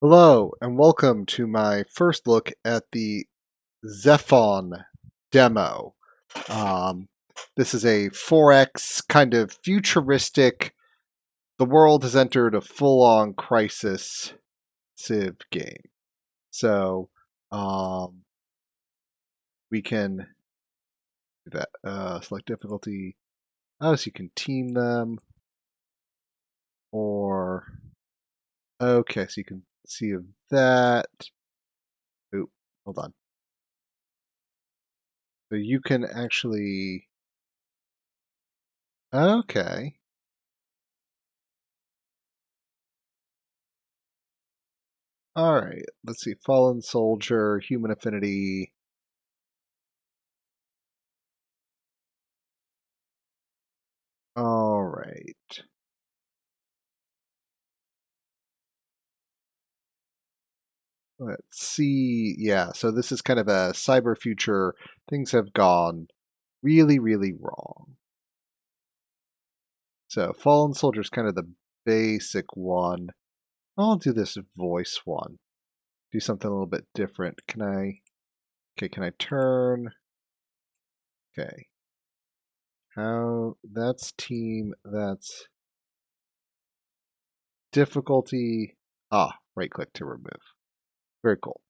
Hello, and welcome to my first look at the Zephon demo. Um, this is a 4X kind of futuristic, the world has entered a full-on crisis Civ game. So we can do that. Select difficulty. Oh, so you can team them. Or, okay, so you can see that. Oop, hold on. So you can actually, okay. Alright, let's see. Fallen Soldier, Human Affinity. Alright. Let's see. Yeah, so this is kind of a cyber future. Things have gone really, really wrong. So Fallen Soldier is kind of the basic one. I'll do this voice one. Do something a little bit different. Can I turn? Okay. That's team, that's difficulty. Right click to remove. Very cool.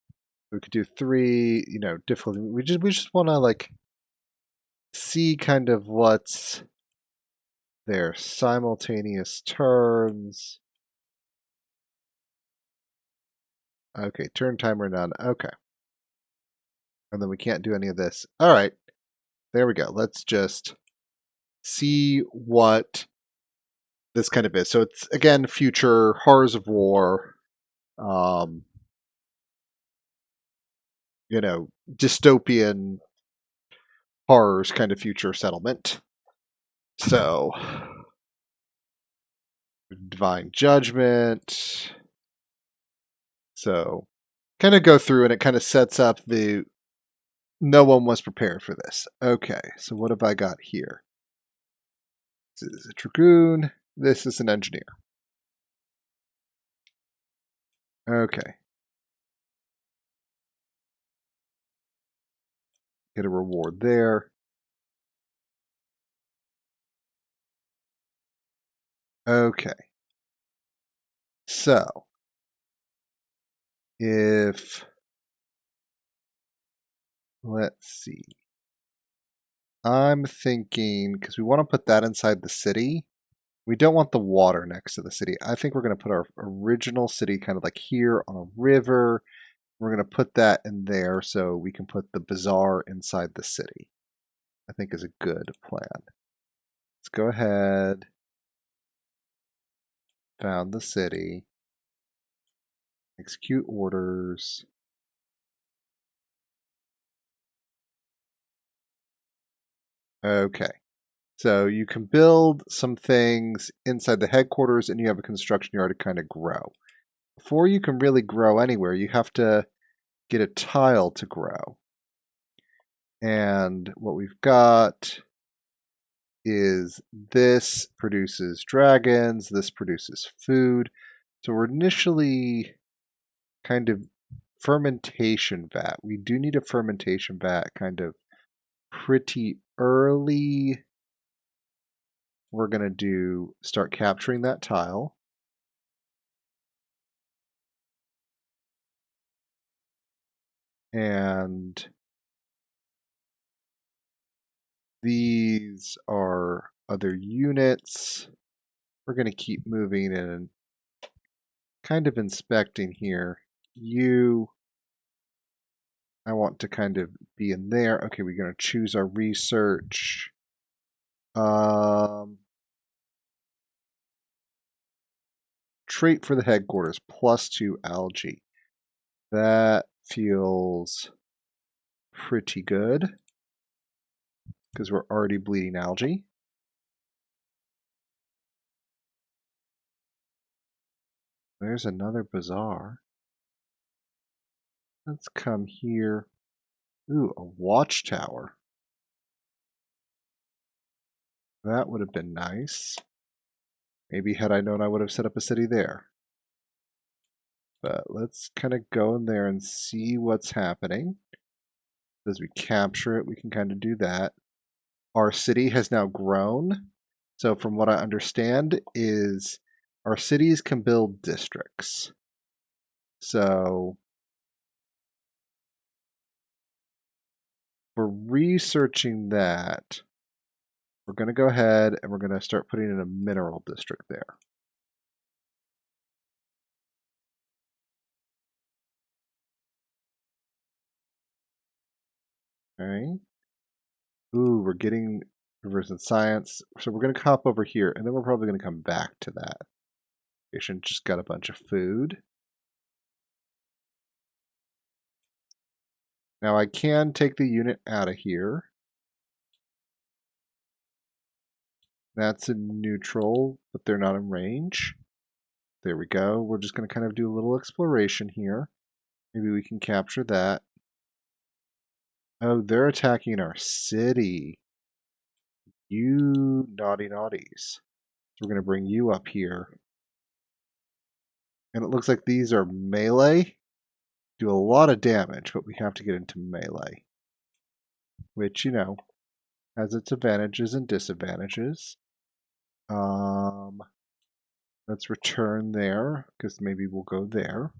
We could do 3, difficulty. We just want to like see kind of what's their simultaneous turns. Okay, turn timer none. Okay. And then we can't do any of this. All right. There we go. Let's just see what this kind of is. So it's again future horrors of war. Um, dystopian horrors kind of future settlement. So divine judgment. So kind of go through and it kind of sets up the no one was prepared for this. Okay, so what have I got here? This is a dragoon. This is an engineer. Okay. Get a reward there. Okay. So if let's see. I'm thinking because we want to put that inside the city. We don't want the water next to the city. I think we're going to put our original city kind of like here on a river. We're going to put that in there so we can put the bazaar inside the city. I think is a good plan. Let's go ahead. Found the city. Execute orders. Okay. So you can build some things inside the headquarters and you have a construction yard to kind of grow. Before you can really grow anywhere, you have to get a tile to grow. And what we've got is this produces dragons, this produces food. So we're initially kind of fermentation vat. We do need a fermentation vat kind of pretty early. We're going to start capturing that tile. And these are other units. We're going to keep moving and kind of inspecting here. I want to kind of be in there. Okay, we're going to choose our research. Trait for the headquarters, +2 algae. That feels pretty good because we're already bleeding algae. There's another bazaar. Let's come here. Ooh, a watchtower. That would have been nice. Maybe had I known I would have set up a city there. But let's kind of go in there and see what's happening. As we capture it, we can kind of do that. Our city has now grown. So from what I understand is our cities can build districts. So for researching that, we're going to go ahead and we're going to start putting in a mineral district there. Okay. Ooh, we're getting rivers in science. So we're going to hop over here, and then we're probably going to come back to that. Patient just got a bunch of food. Now I can take the unit out of here. That's a neutral, but they're not in range. There we go. We're just going to kind of do a little exploration here. Maybe we can capture that. Oh, they're attacking our city. You naughty naughties. So we're going to bring you up here. And it looks like these are melee. Do a lot of damage, but we have to get into melee. Which, you know, has its advantages and disadvantages. Let's return there, because maybe we'll go there.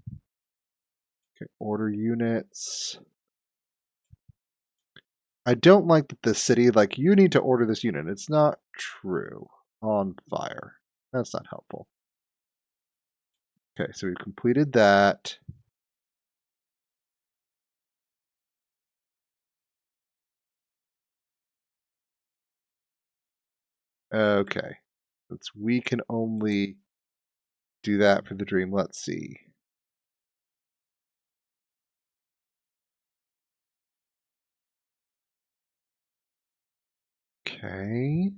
Okay, order units. I don't like that the city, like, you need to order this unit. It's not true. On fire. That's not helpful. Okay, so we've completed that. Okay. We can only do that for the dream. Let's see. Okay.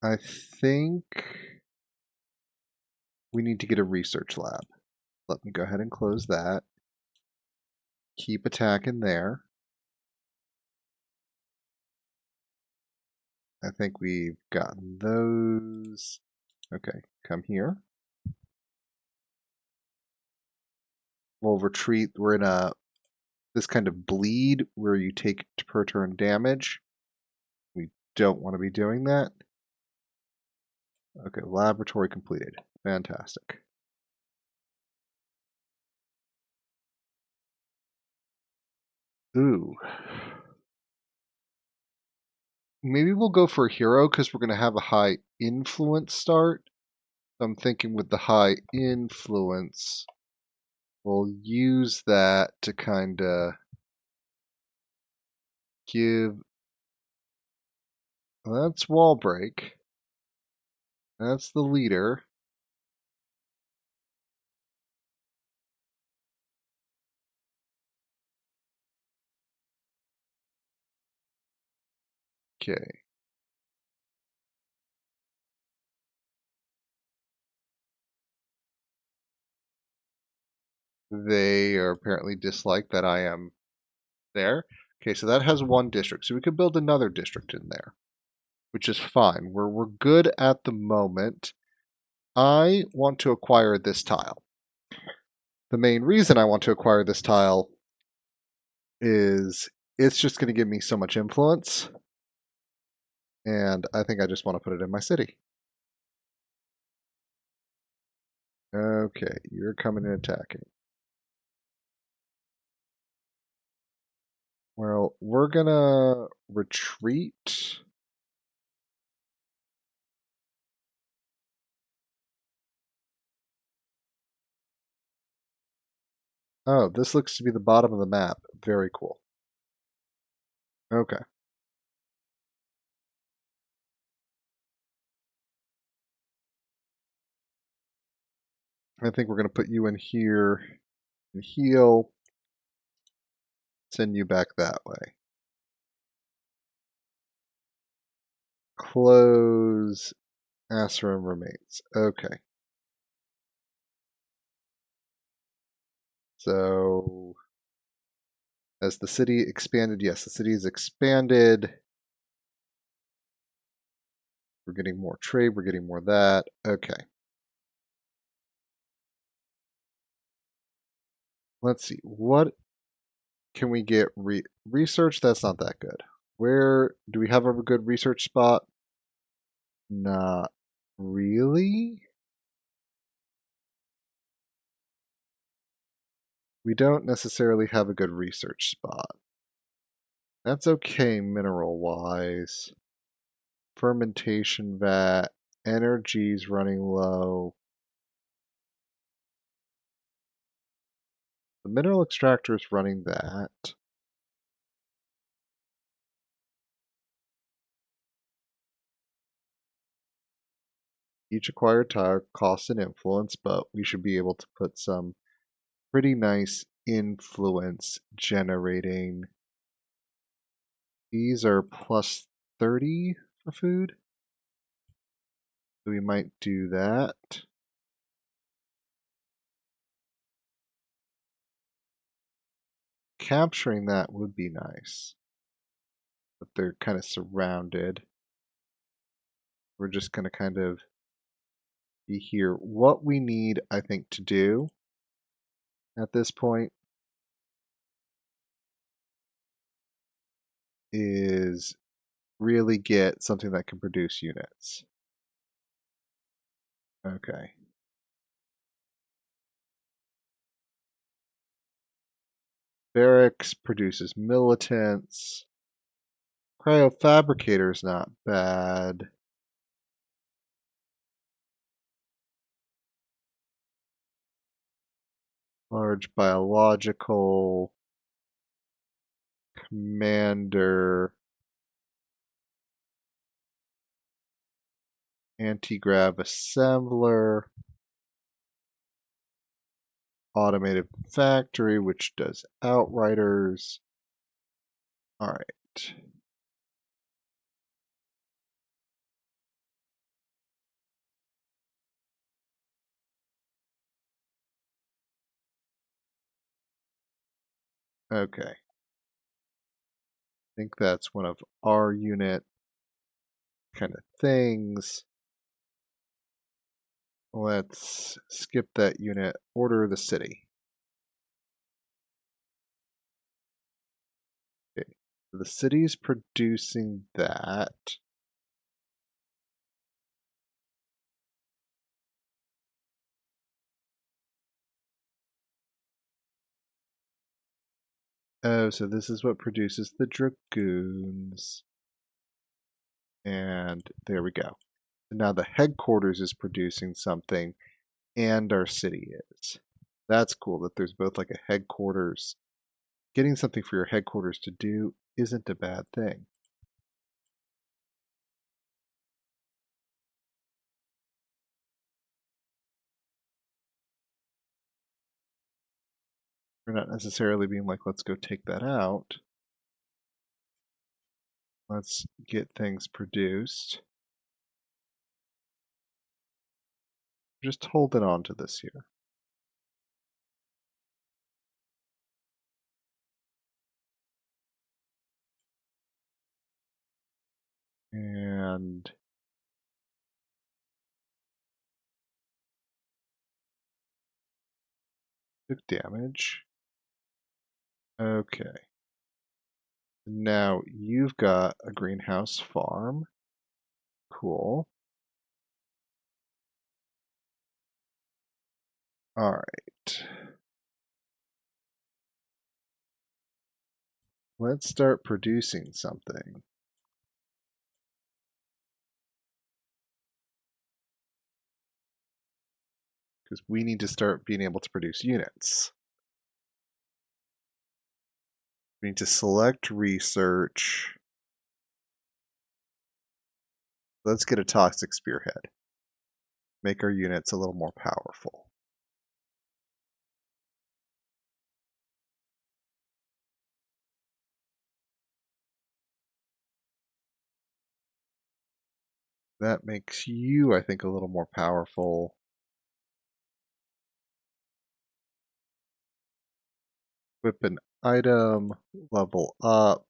I think we need to get a research lab. Let me go ahead and close that. Keep attacking there. I think we've gotten those. Okay, come here. We'll retreat. We're in this kind of bleed where you take per turn damage. We don't want to be doing that. Okay, laboratory completed. Fantastic. Ooh. Maybe we'll go for a hero because we're going to have a high influence start. I'm thinking with the high influence, we'll use that to kind of give. Well, that's wall break. That's the leader. Okay. They are apparently dislike that I am there. Okay, so that has one district. So we could build another district in there, which is fine. We're good at the moment. I want to acquire this tile. The main reason I want to acquire this tile is it's just going to give me so much influence. And I think I just want to put it in my city. Okay, you're coming and attacking. Well, we're going to retreat. Oh, this looks to be the bottom of the map. Very cool. Okay. I think we're going to put you in here and heal. Send you back that way. Close. Aserim remains. Okay. So, as the city expanded, yes, the city is expanded. We're We're getting more trade, we're getting more that. Okay. Let's see. What can we get research? That's not that good. Where do we have a good research spot? Not really. We don't necessarily have a good research spot. That's okay mineral wise. Fermentation vat, energy's running low. The mineral extractor is running that. Each acquired tile costs an influence, but we should be able to put some pretty nice influence generating. These are plus 30 for food. So we might do that. Capturing that would be nice. But they're kind of surrounded. We're just going to kind of be here. What we need, I think, to do at this point is really get something that can produce units. Okay. Barracks produces militants. Cryofabricator's not bad. Large biological commander. Anti-grav assembler. Automated factory, which does outriders. All right. Okay. I think that's one of our unit kind of things. Let's skip that unit. Order the city. Okay. The city's producing that. Oh, so this is what produces the dragoons. And there we go. Now the headquarters is producing something, and our city is. That's cool that there's both like a headquarters. Getting something for your headquarters to do isn't a bad thing. We're not necessarily being like, let's go take that out. Let's get things produced. Just holding on to this here. And took damage. Okay. Now you've got a greenhouse farm. Cool. All right. Let's start producing something. Because we need to start being able to produce units. We need to select research. Let's get a toxic spearhead. Make our units a little more powerful. That makes you, I think, a little more powerful. Whip an item, level up.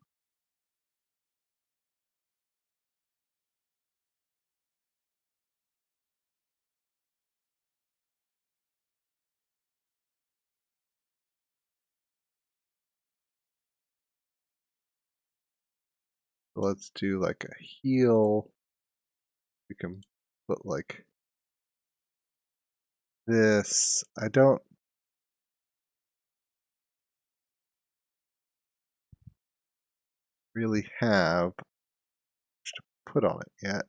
Let's do like a heal. We can put like this. I don't really have much to put on it yet.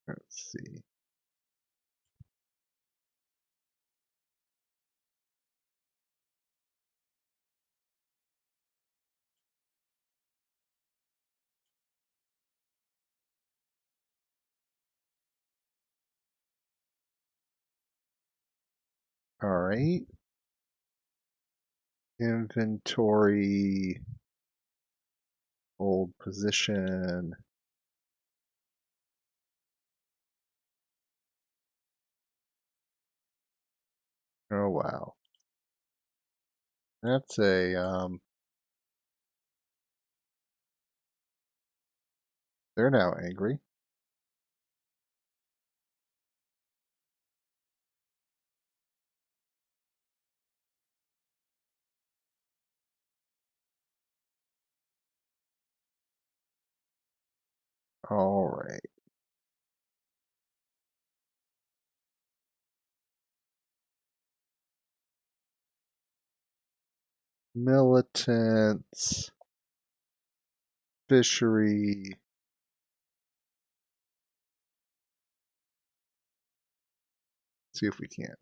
Let's see. All right. Inventory, old position. Oh wow. That's they're now angry. All right. Militants, fishery. See if we can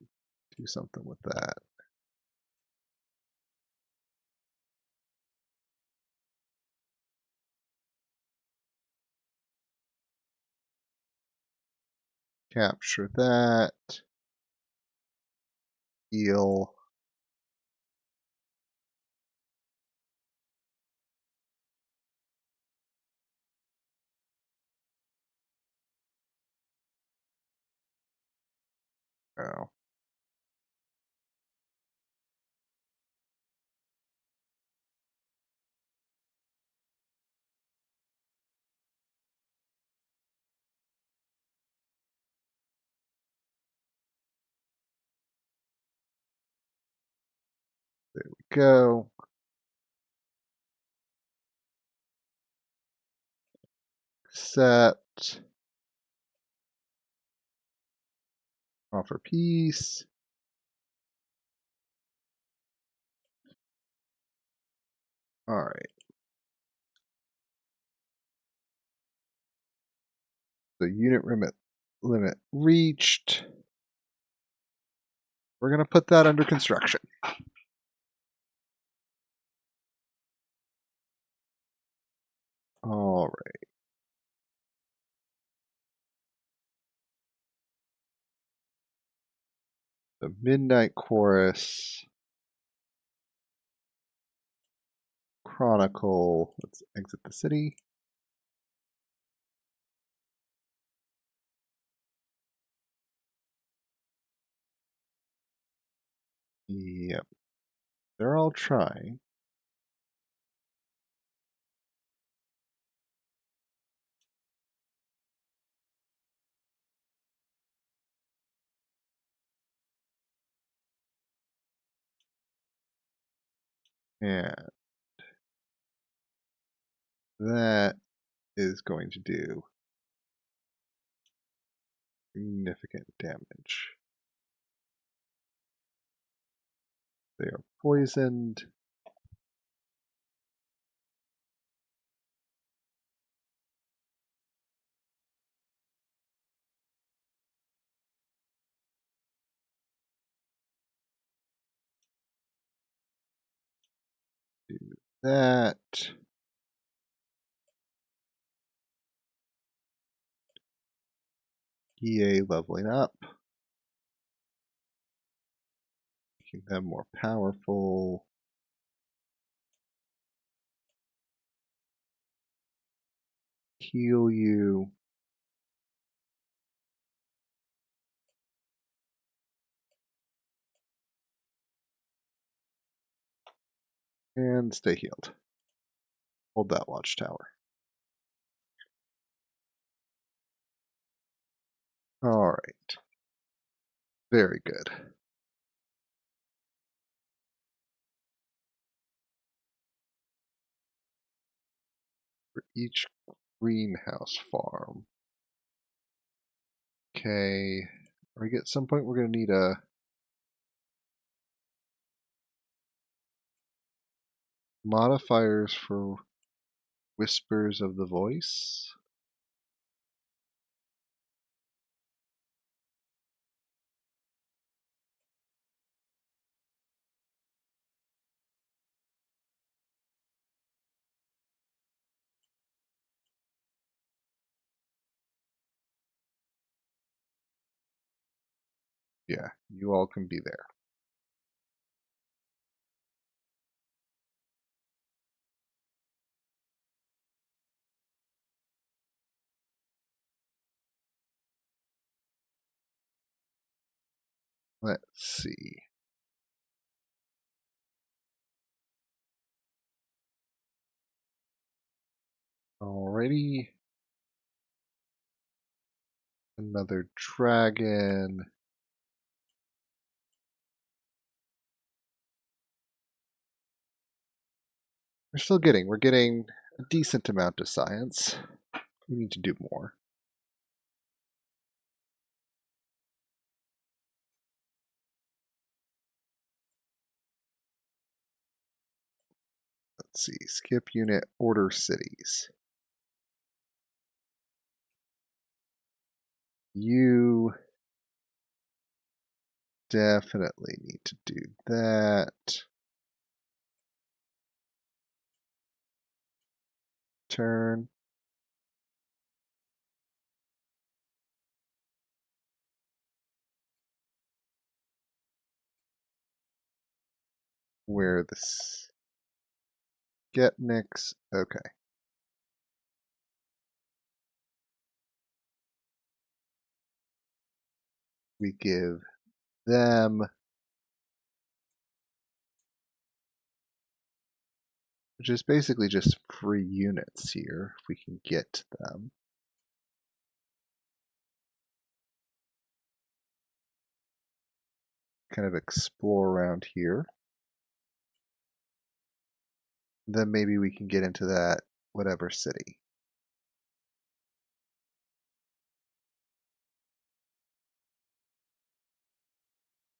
do something with that. Capture that. Heal. Oh. There we go. Accept. Offer peace. All right. The unit limit reached. We're going to put that under construction. All right. The Midnight Chorus. Chronicle. Let's exit the city. Yep. They're all trying. And that is going to do significant damage. They are poisoned. Do that. EA leveling up. Making them more powerful. Heal you. And stay healed. Hold that watchtower. Alright. Very good. For each greenhouse farm. Okay. At some point we're going to need a modifiers for whispers of the voice. Yeah, you all can be there. Let's see. Alrighty. Another dragon. We're getting a decent amount of science. We need to do more. Let's see. Skip unit, order cities. You definitely need to do that. Turn. Where this Getniks. Okay. We give them, which is basically just free units here, if we can get them. Kind of explore around here. Then maybe we can get into that whatever city.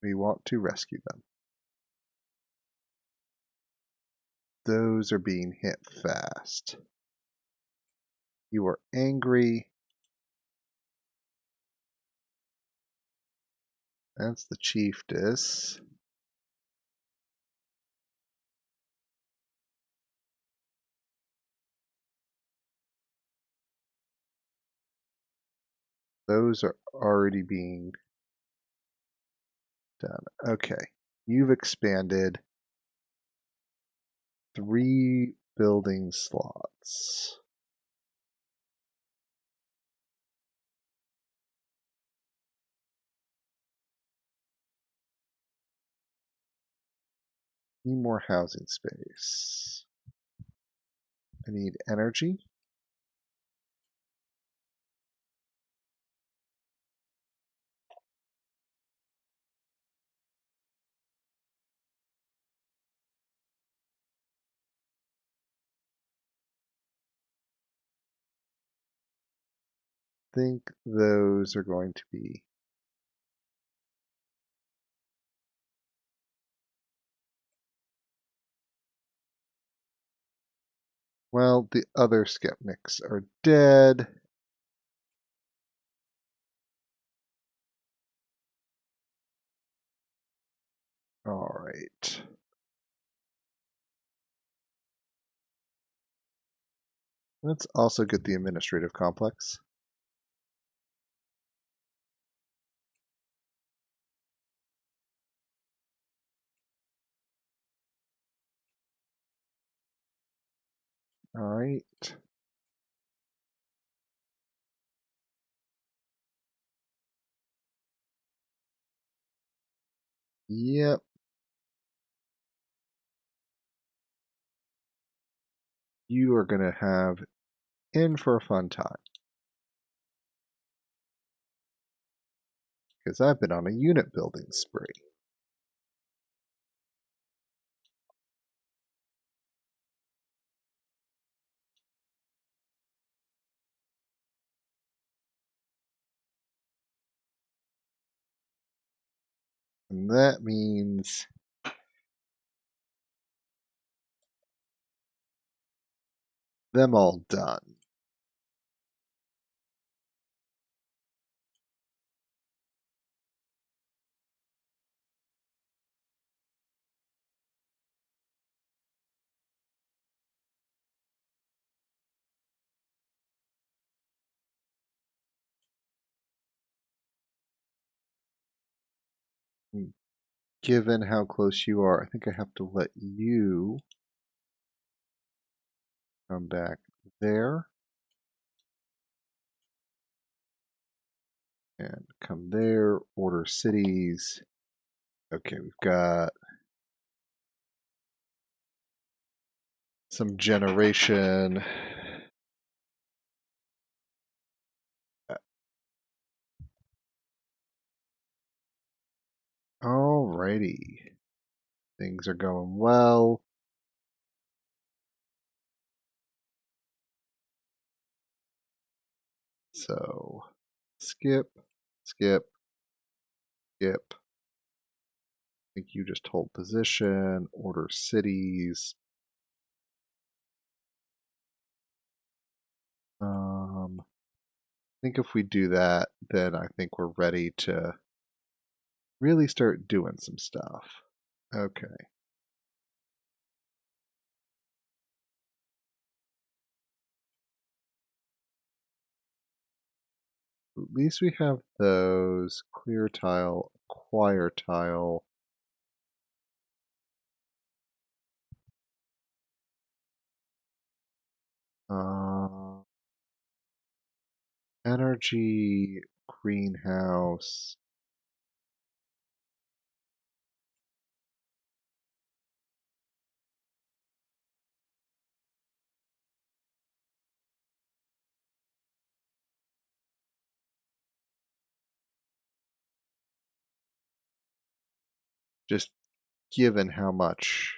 We want to rescue them. Those are being hit fast. You are angry. That's the chiefess. Those are already being done. Okay. You've expanded 3 building slots. Need more housing space. I need energy. Think those are going to be well, the other skeptics are dead. All right. Let's also get the administrative complex. All right. Yep. you are going to have in for a fun time. Because I've been on a unit building spree. And that means them all done. Given how close you are, I think I have to let you come back there. And come there, order cities. Okay, we've got some generation. Alrighty. Things are going well. So, skip, skip, skip. I think you just hold position, order cities. I think if we do that, then I think we're ready to really start doing some stuff. Okay. At least we have those. Clear tile, acquire tile. Uh, energy, greenhouse. Just given how much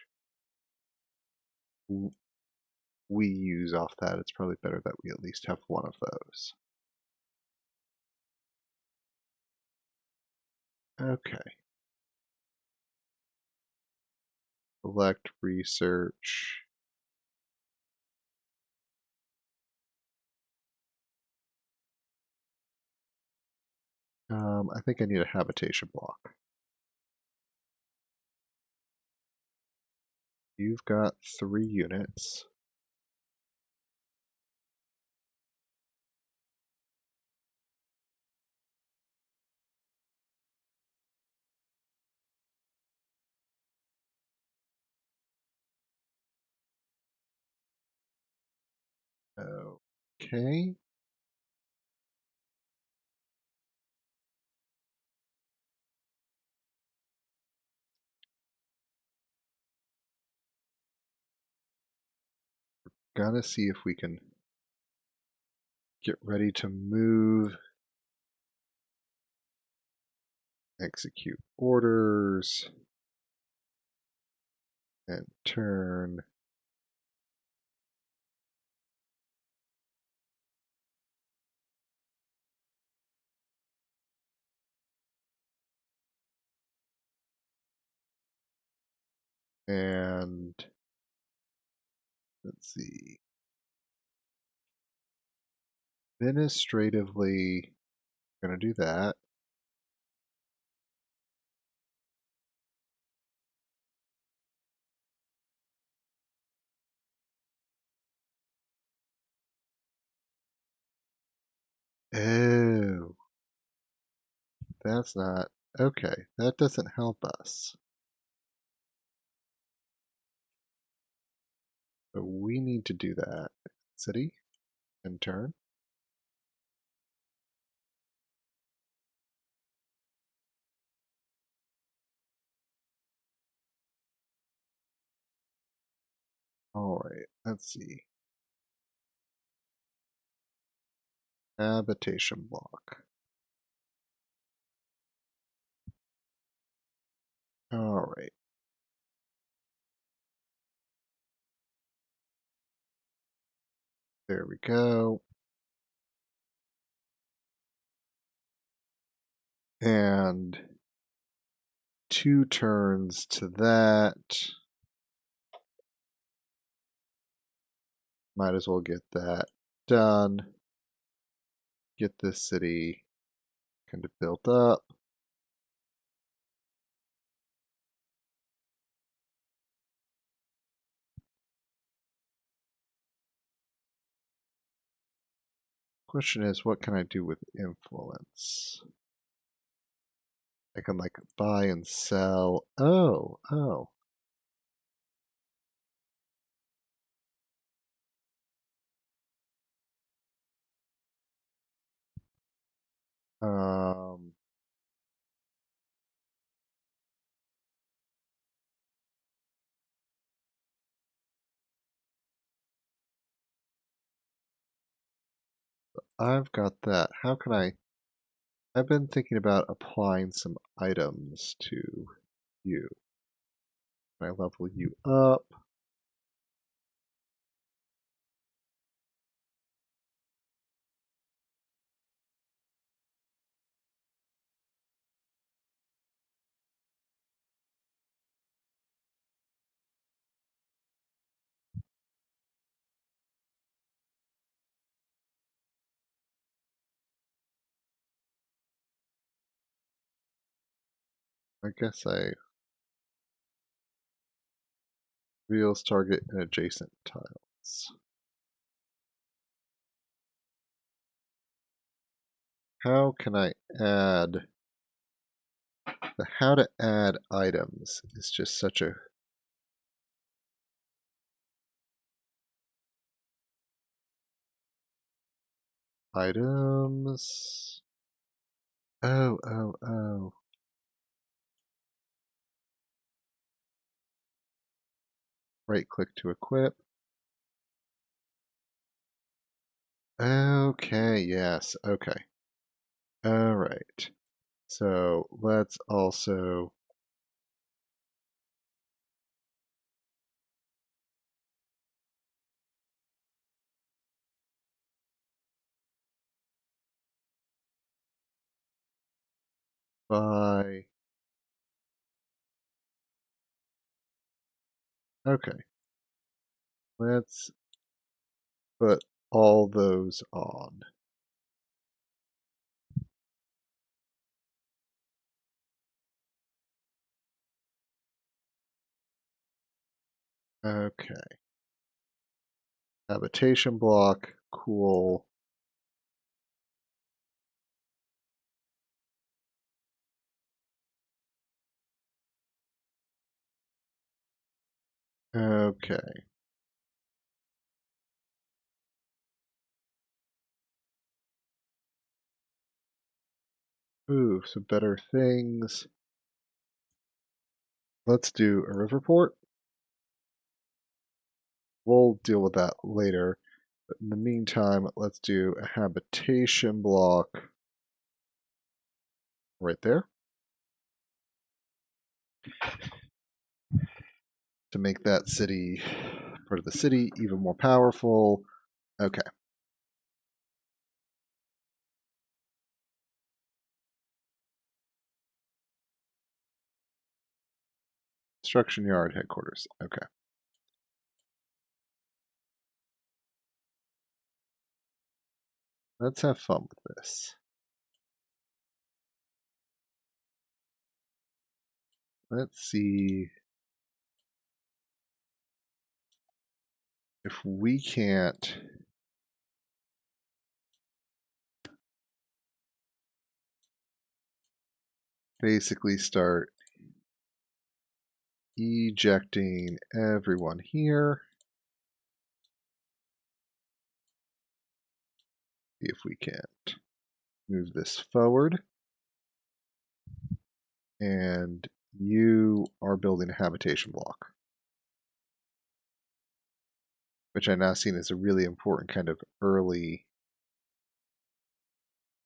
we use off that, it's probably better that we at least have one of those. Okay. Select research. I think I need a habitation block. You've got 3 units. Okay. Gotta see if we can get ready to move. Execute orders. And turn. And let's see. Administratively, I'm gonna do that. Oh, that's not okay. That doesn't help us. So we need to do that. City and turn. All right. Let's see. Habitation block. All right. There we go. And 2 turns to that. Might as well get that done. Get this city kind of built up. Question is, what can I do with influence? I can like buy and sell. Oh. Um, I've got that. How can I've been thinking about applying some items to you. Can I level you up? I guess I reveals target and adjacent tiles. How can I add the how to add items is just such a items. Oh. Right click to equip. Okay, yes, okay. All right. So let's also buy. Okay, let's put all those on. Okay. Habitation block, cool. Okay. Ooh, some better things. Let's do a river port. We'll deal with that later. But in the meantime, let's do a habitation block right there to make that city part of the city even more powerful. Okay. Construction yard headquarters. Okay. Let's have fun with this. Let's see if we can't basically start ejecting everyone here. See if we can't move this forward. And you are building a habitation block, which I now seen as a really important kind of early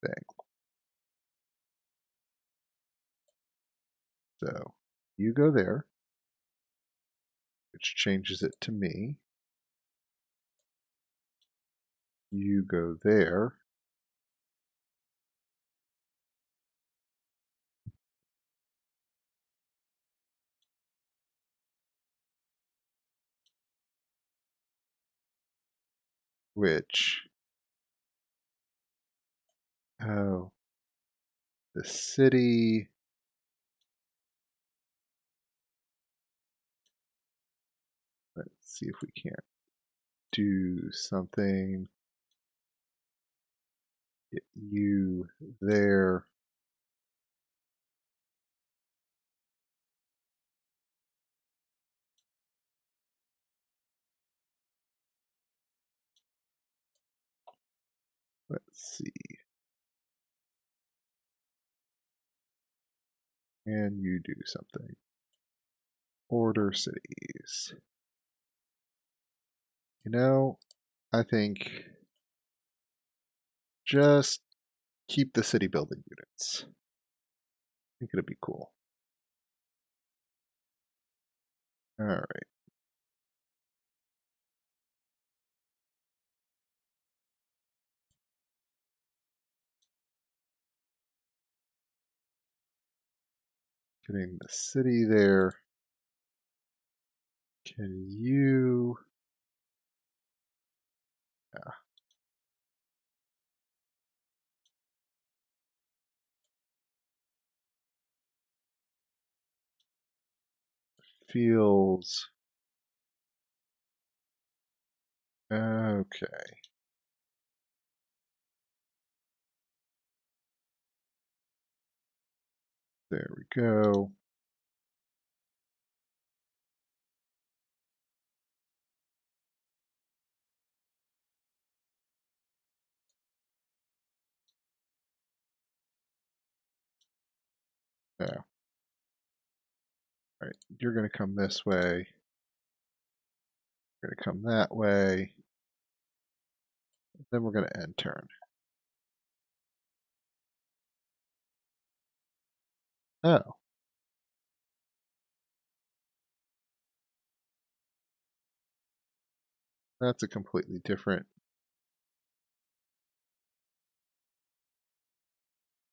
thing. So you go there, which changes it to me. You go there. Which, oh, the city. Let's see if we can't do something. Get you there. Let's see. And you do something. Order cities. You know, I think just keep the city building units. I think it'll be cool. All right. Getting the city there. Can you? Yeah. Feels okay. There we go. Yeah. All right. You're going to come this way. You're going to come that way. Then we're going to end turn. Oh. That's a completely different.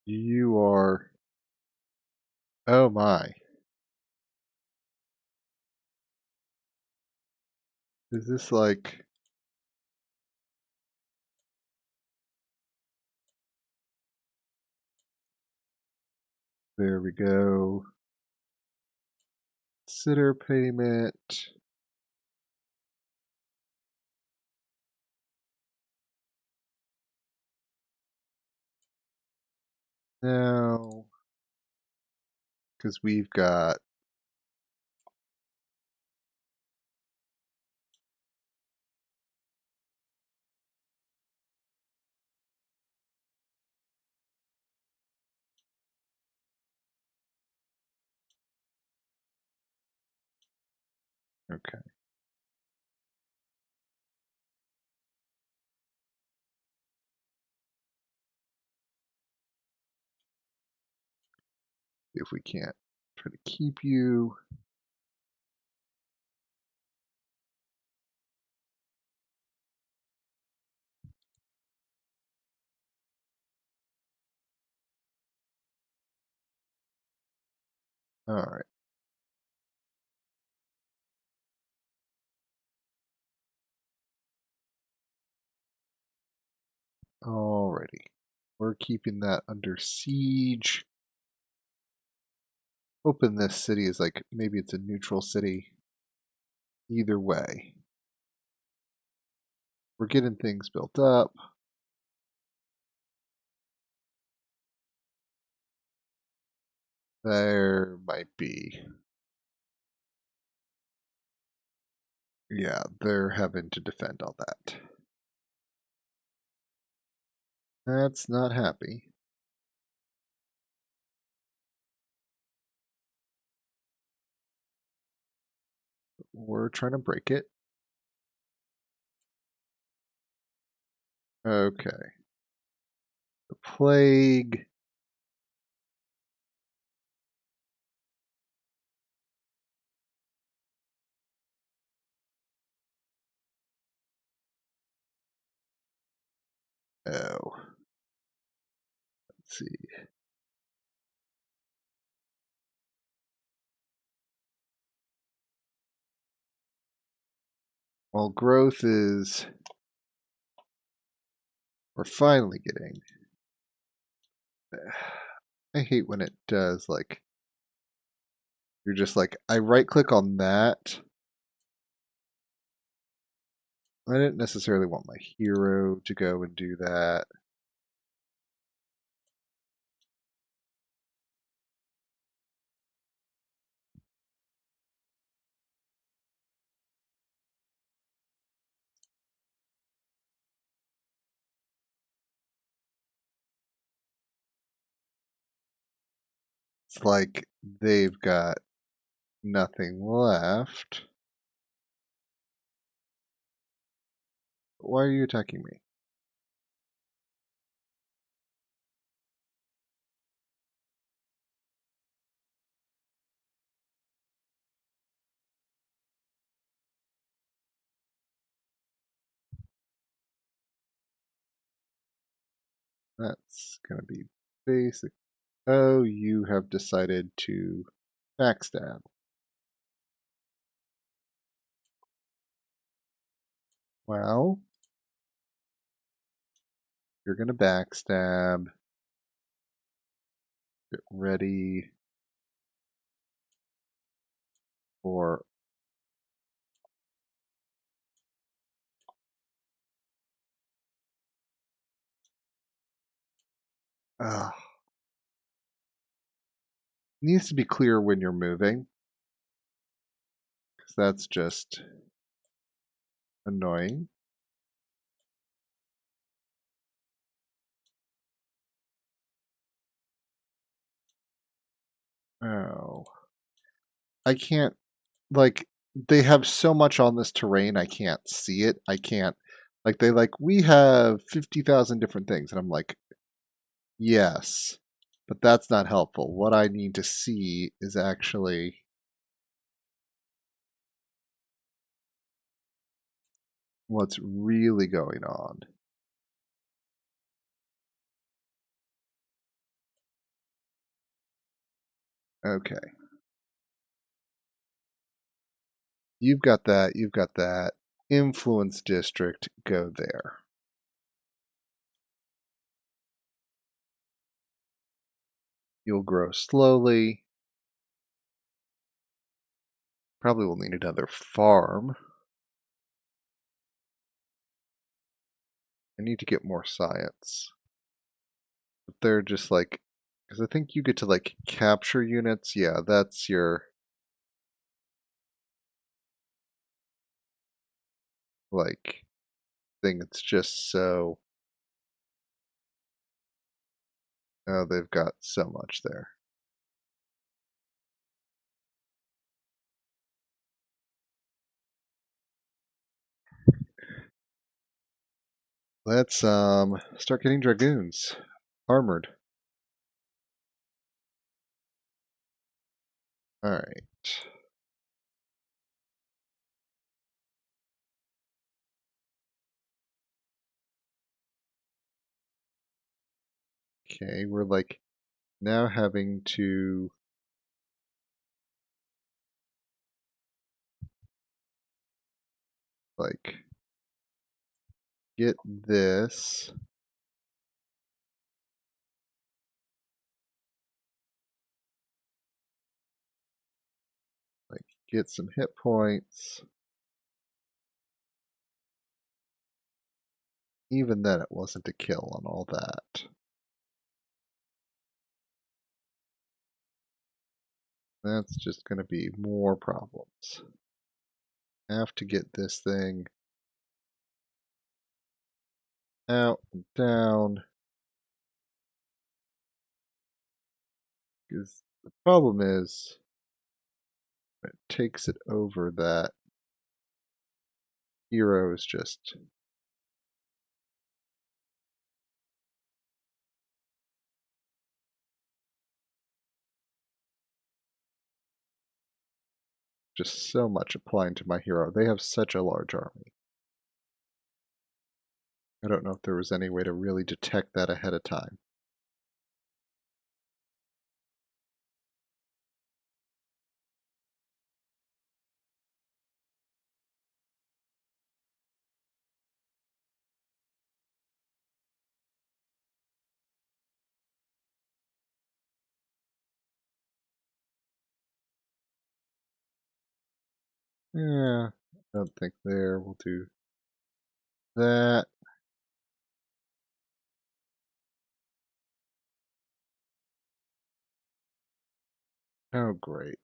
You are. Oh my. Is this like. There we go. Consider payment. Now. Because we've got. Okay. If we can't try to keep you. All right. Alrighty. We're keeping that under siege. Hoping this city is like, maybe it's a neutral city. Either way. We're getting things built up. There might be. Yeah, they're having to defend all that. That's not happy. We're trying to break it. Okay. The plague. Oh, let's see. Well, growth is. We're finally getting. I hate when it does, like, you're just like, I right click on that. I didn't necessarily want my hero to go and do that. It's like they've got nothing left. Why are you attacking me? That's going to be basic. Oh, you have decided to backstab. Well, you're going to backstab. Get ready for. Uh, needs to be clear when you're moving, because that's just annoying. Oh. I can't, like, they have so much on this terrain, I can't see it. I can't, like, they, like, we have 50,000 different things. And I'm like, yes, but that's not helpful. What I need to see is actually what's really going on. Okay. You've got that. You've got that. Influence district, go there. You'll grow slowly. Probably will need another farm. I need to get more science. But they're just like, because I think you get to like capture units. Yeah, that's your like thing. It's just so. Oh, they've got so much there. Let's start getting dragoons. Armored. Alright. Okay, we're like now having to like get this. Like get some hit points. Even then it wasn't a kill on all that. That's just gonna be more problems. Have to get this thing out and down. Because the problem is when it takes it over that hero, is just Just so much applying to my hero. They have such a large army. I don't know if there was any way to really detect that ahead of time. Yeah, I don't think there. We'll do that. Oh, great.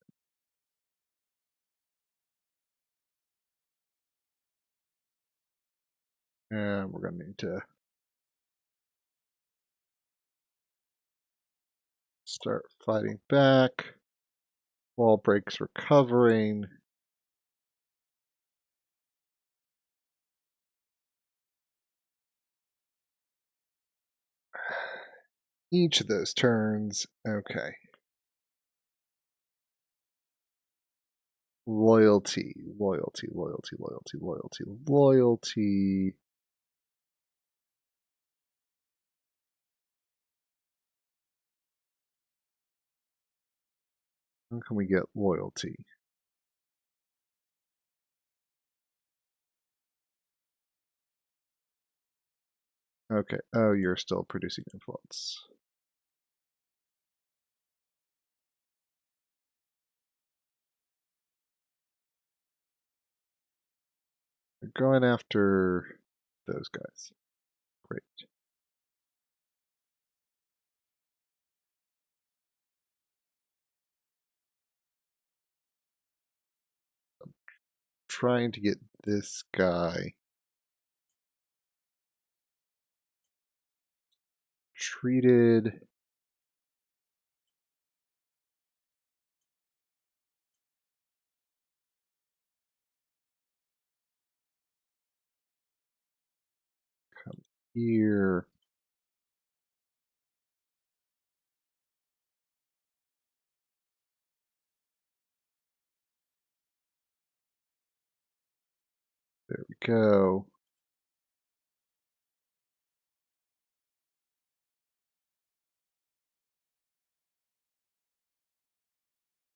And we're going to need to start fighting back. Wall breaks recovering. Each of those turns. Okay. Loyalty, loyalty, loyalty, loyalty, loyalty, loyalty. How can we get loyalty? Okay. Oh, you're still producing influence. We're going after those guys. Great. Trying to get this guy treated. Come here. There we go.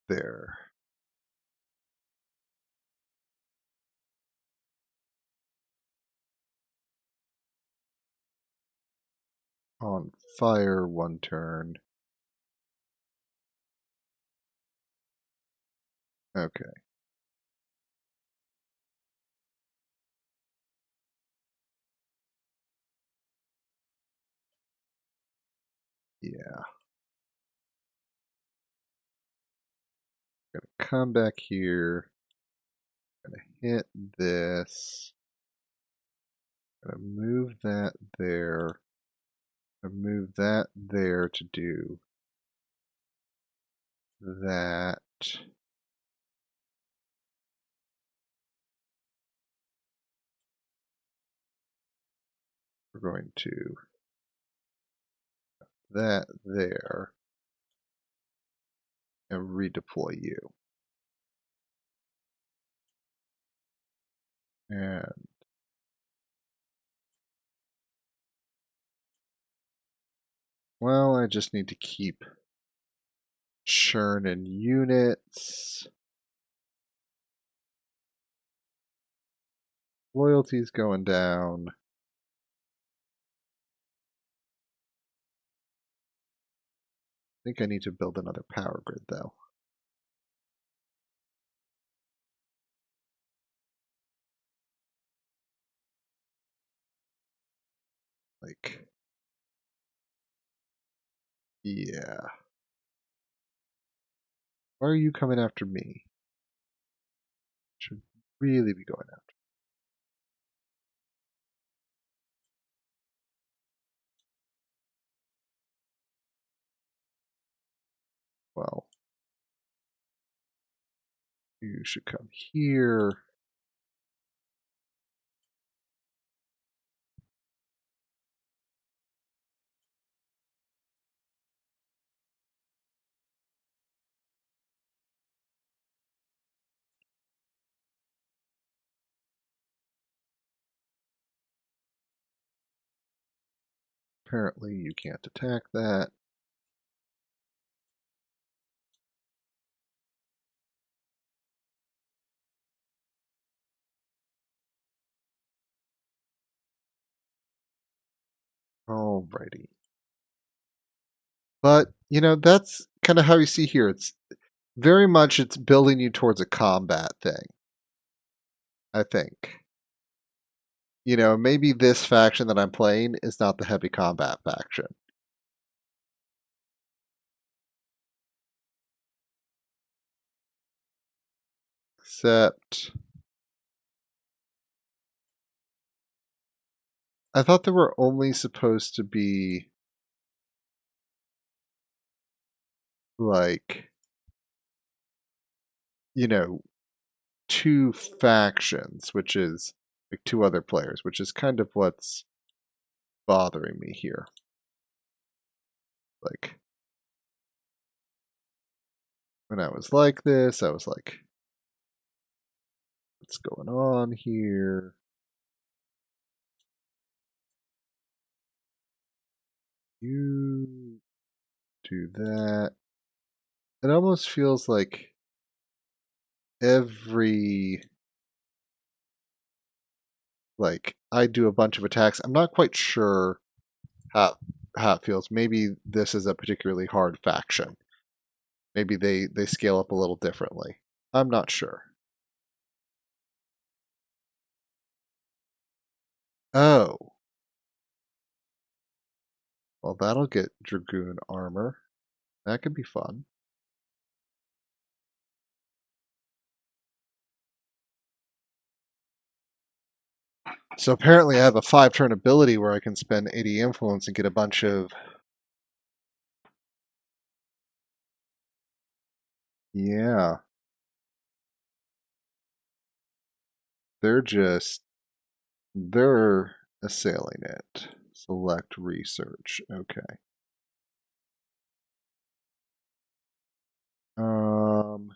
There. On fire 1 turn. Okay. Yeah. Gonna come back here. Gonna hit this. Gonna move that there. Gonna move that there to do that. We're going to that there and redeploy you. And well, I just need to keep churning units. Loyalty's going down. I think I need to build another power grid though. Like, yeah. Why are you coming after me? Should really be going after. Well, you should come here. Apparently you can't attack that. Alrighty. But, that's kind of how you see here. It's very much it's building you towards a combat thing, I think. Maybe this faction that I'm playing is not the heavy combat faction. Except I thought there were only supposed to be like, you know, two factions, which is like two other players, which is kind of what's bothering me here. Like, when I was like this, I was like, what's going on here? You do that. It almost feels like every I do a bunch of attacks. I'm not quite sure how it feels. Maybe this is a particularly hard faction. Maybe they scale up a little differently. I'm not sure. Oh. Well, that'll get Dragoon armor. That could be fun. So apparently I have a 5-turn ability where I can spend 80 influence and get a bunch of... Yeah. They're they're assailing it. Select research. Okay. Um,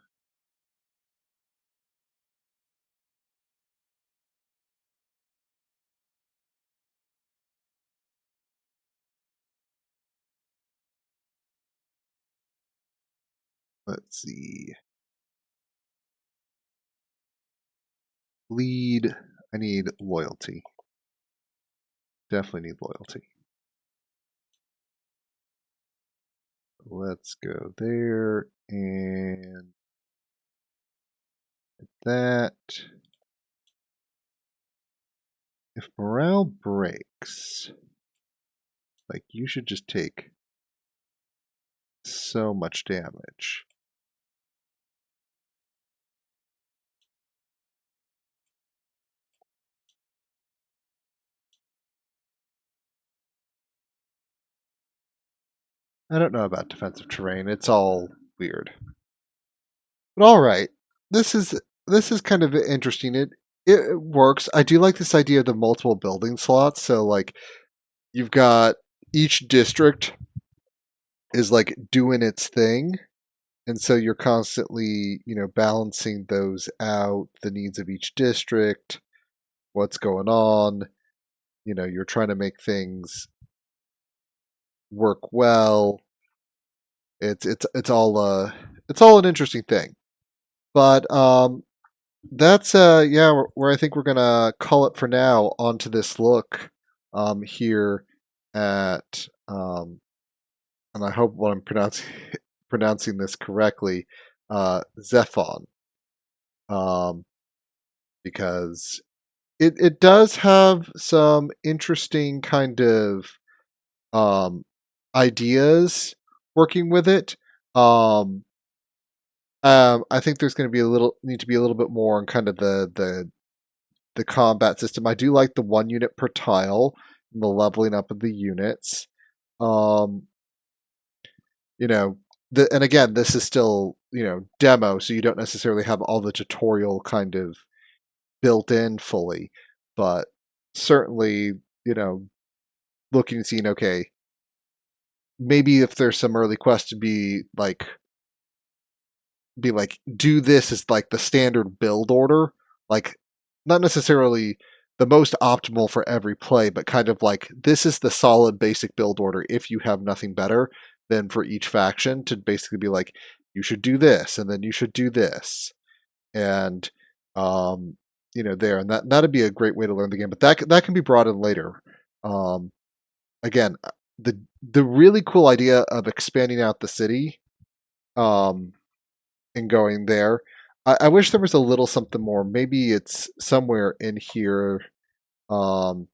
let's see. Lead. I need loyalty. Definitely need loyalty. Let's go there and that. If morale breaks, like you should just take so much damage. I don't know about defensive terrain. It's all weird. But all right. This is kind of interesting. It works. I do like this idea of the multiple building slots. So like you've got each district is like doing its thing. And so you're constantly, balancing those out, the needs of each district, what's going on. You're trying to make things work well. It's all an interesting thing. But that's yeah, where I think we're gonna call it for now. Onto this look here at and I hope what I'm pronouncing this correctly, Zephon, um, because it does have some interesting kind of um, ideas working with it. Um, I think there's going to be need to be a little bit more on kind of the combat system. I do like the 1 unit per tile and the leveling up of the units. Um, and again, this is still demo, so you don't necessarily have all the tutorial kind of built in fully, but certainly looking and seeing, okay, maybe if there's some early quests to be like do this as like the standard build order, like not necessarily the most optimal for every play, but kind of like this is the solid basic build order if you have nothing better than for each faction to basically be like, you should do this, and then you should do this. And there, and that'd be a great way to learn the game. But that can be brought in later. Again, the really cool idea of expanding out the city, and going there. I wish there was a little something more. Maybe it's somewhere in here.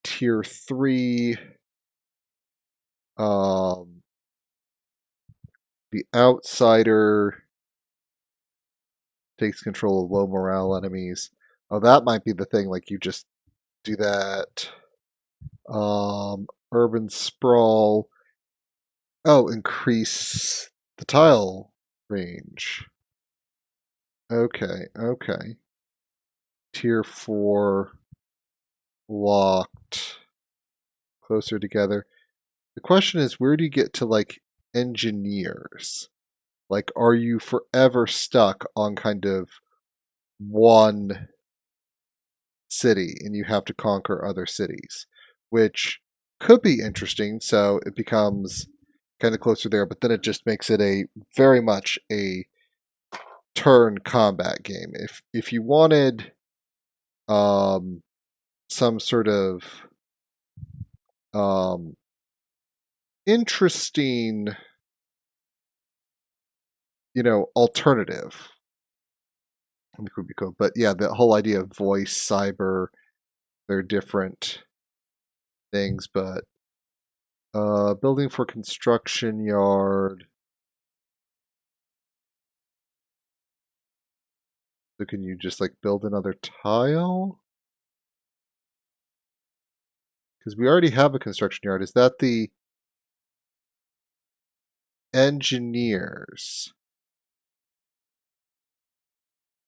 Tier 3. The outsider takes control of low morale enemies. Oh, that might be the thing. Like you just do that. Urban sprawl. Oh, increase the tile range. Okay. Tier 4 locked. Closer together. The question is, where do you get to like engineers? Like, are you forever stuck on kind of one city and you have to conquer other cities, which could be interesting. So it becomes kind of closer there, but then it just makes it a very much a turn combat game. If you wanted some sort of interesting, alternative, I think would be cool. But yeah, the whole idea of voice, cyber, they're different things, but building for construction yard. So can you just like build another tile? Because we already have a construction yard. Is that the engineers?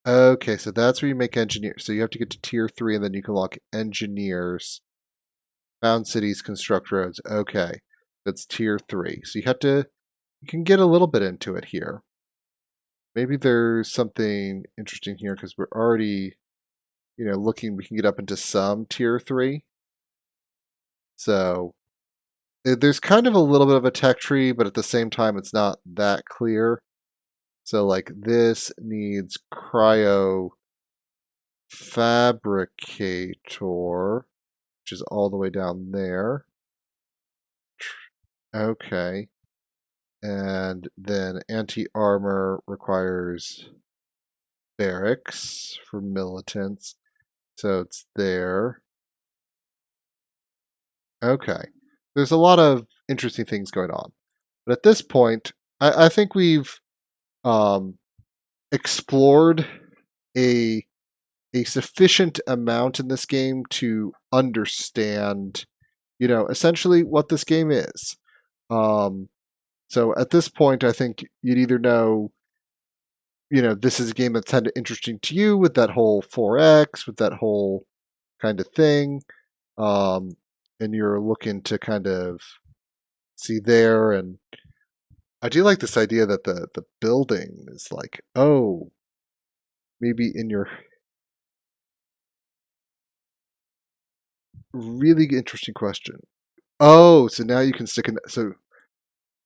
Okay, so that's where you make engineers. So you have to get to tier 3 and then you can lock engineers. Found cities, construct roads. Okay, that's tier 3. So you can get a little bit into it here. Maybe there's something interesting here because we're already, looking, we can get up into some tier 3. So there's kind of a little bit of a tech tree, but at the same time, it's not that clear. So like this needs cryo fabricator, which is all the way down there. Okay. And then anti-armor requires barracks for militants. So it's there. Okay. There's a lot of interesting things going on. But at this point, I think we've explored a sufficient amount in this game to understand, essentially what this game is. So at this point, I think you'd either know, this is a game that's kind of interesting to you with that whole 4X, with that whole kind of thing, and you're looking to kind of see there. And I do like this idea that the building is like, oh, maybe in your really interesting question. Oh, so now you can stick in. So,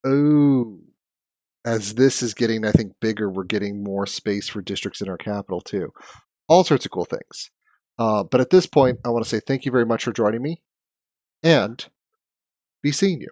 oh, as this is getting, I think, bigger, we're getting more space for districts in our capital too. All sorts of cool things. But at this point, I want to say thank you very much for joining me, and be seeing you.